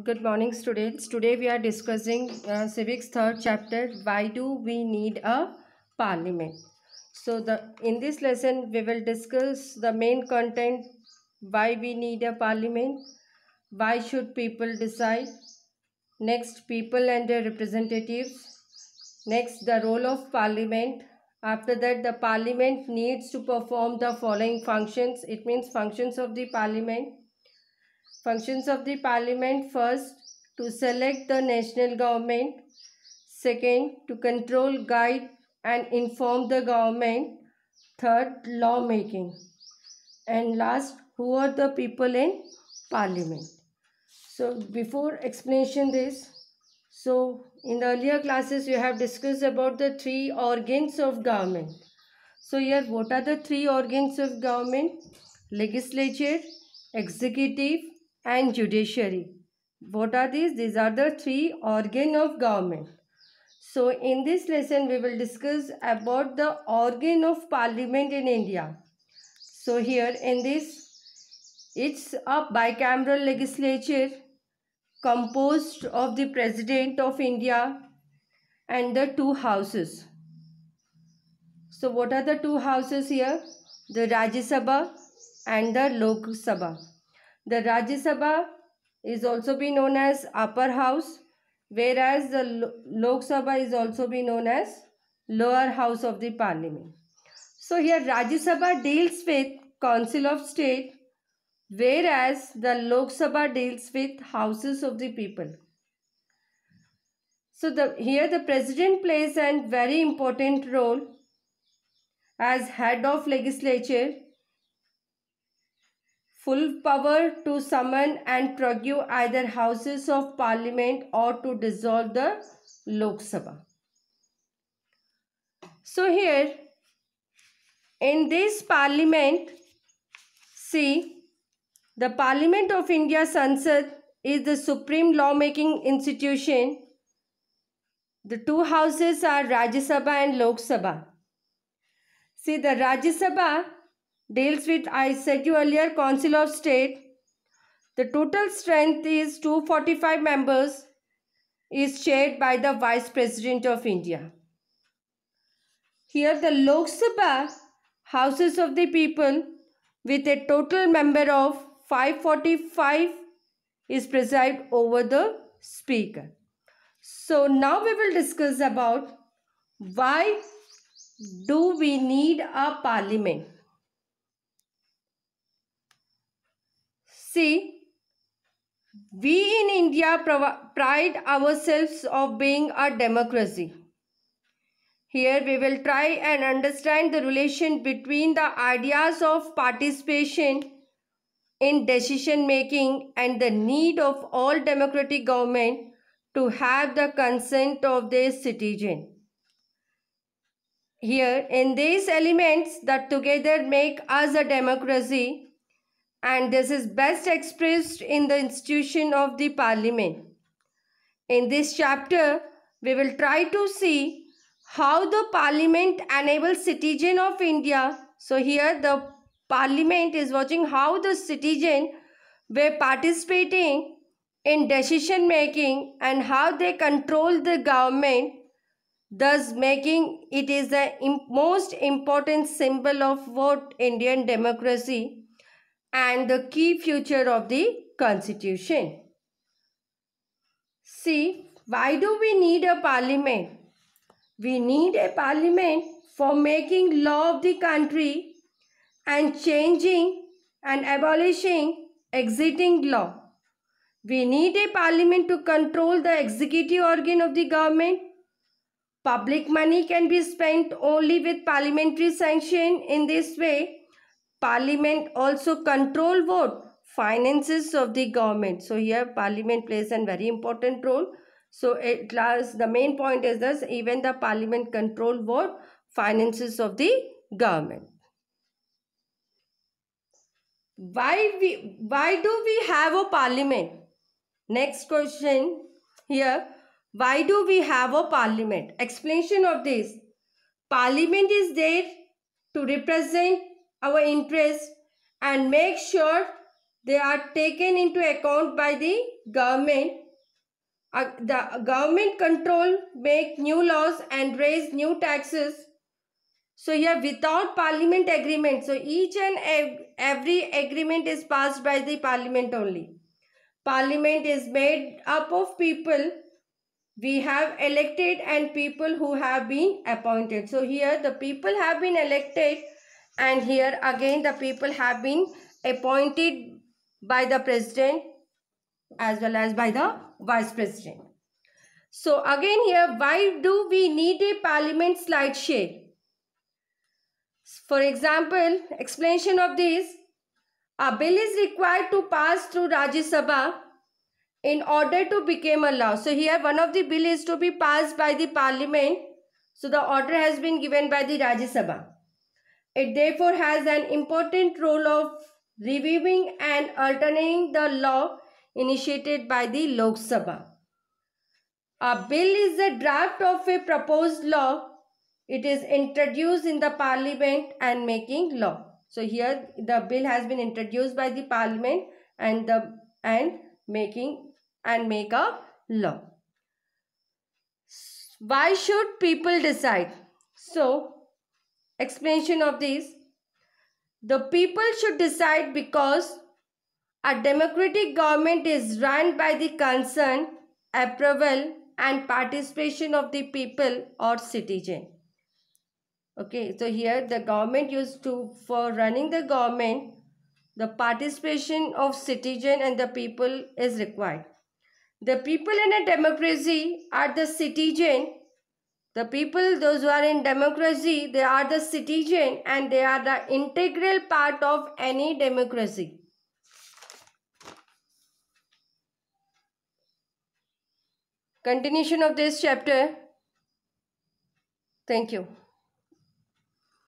Good morning, students. Today we are discussing civics third chapter. Why do we need a parliament? So in this lesson we will discuss the main content. Why we need a parliament? Why should people decide? Next, people and their representatives. Next, the role of parliament. After that, the parliament needs to perform the following functions. It means functions of the parliament. Functions of the parliament: first, to select the national government; second, to control, guide and inform the government; third, lawmaking; and last, who are the people in parliament. So before explanation this, so in the earlier classes you have discussed about the three organs of government. So here, what are the three organs of government? Legislature, executive and judiciary. What are these? These are the three organs of government. So in this lesson we will discuss about the organ of parliament in India. So here in this, it's a bicameral legislature composed of the President of India and the two houses. So what are the two houses here? The Rajya Sabha and the Lok Sabha. The Rajya Sabha is also be known as upper house, whereas the Lok Sabha is also be known as lower house of the parliament. So here Rajya Sabha deals with Council of State, whereas the Lok Sabha deals with houses of the people. So here the president plays a very important role as head of legislature, full power to summon and prorogue either houses of parliament or to dissolve the Lok Sabha. So here in this parliament, see, the Parliament of India Sansad is the supreme lawmaking institution. The two houses are Rajya Sabha and Lok Sabha. See, the Rajya Sabha deals with, I said you earlier, Council of State. The total strength is 245 members, is chaired by the Vice President of India. Here the Lok Sabha, Houses of the People, with a total member of 545 is preside over the Speaker. So now we will discuss about why do we need a parliament. See, we in India pride ourselves of being a democracy. Here we will try and understand the relation between the ideas of participation in decision making and the need of all democratic government to have the consent of their citizen. Here in these elements that together make us a democracy, and this is best expressed in the institution of the parliament. In this chapter, we will try to see how the parliament enables citizen of India. So here the parliament is watching how the citizen were participating in decision making and how they control the government, thus making it is the most important symbol of what Indian democracy and the key feature of the constitution. See, why do we need a parliament? We need a parliament for making law of the country and changing and abolishing existing law. We need a parliament to control the executive organ of the government. Public money can be spent only with parliamentary sanction. In this way, parliament also control what? Finances of the government. So here parliament plays a very important role. So the main point is this: even the parliament control what? Finances of the government. Why do we have a parliament? Next question here. Why do we have a parliament? Explanation of this. Parliament is there to represent our interests and make sure they are taken into account by the government. The government control, make new laws and raise new taxes. So here without parliament agreement, so each and every agreement is passed by the parliament only. Parliament is made up of people we have elected and people who have been appointed. So here the people have been elected, and here again the people have been appointed by the president as well as by the vice president. So again here, why do we need a parliament slide share? For example, explanation of this, a bill is required to pass through Rajya Sabha in order to become a law. So here one of the bill is to be passed by the parliament. So the order has been given by the Rajya Sabha. It therefore has an important role of reviewing and alternating the law initiated by the Lok Sabha. A bill is a draft of a proposed law. It is introduced in the parliament and making law. So here the bill has been introduced by the parliament and make a law. Why should people decide? So explanation of this, the people should decide because a democratic government is run by the consent, approval and participation of the people or citizen. Okay, so here the government for running the government, the participation of citizen and the people is required. The people in a democracy are the citizen. The people, those who are in democracy, they are the citizen and they are the integral part of any democracy. Continuation of this chapter. Thank you.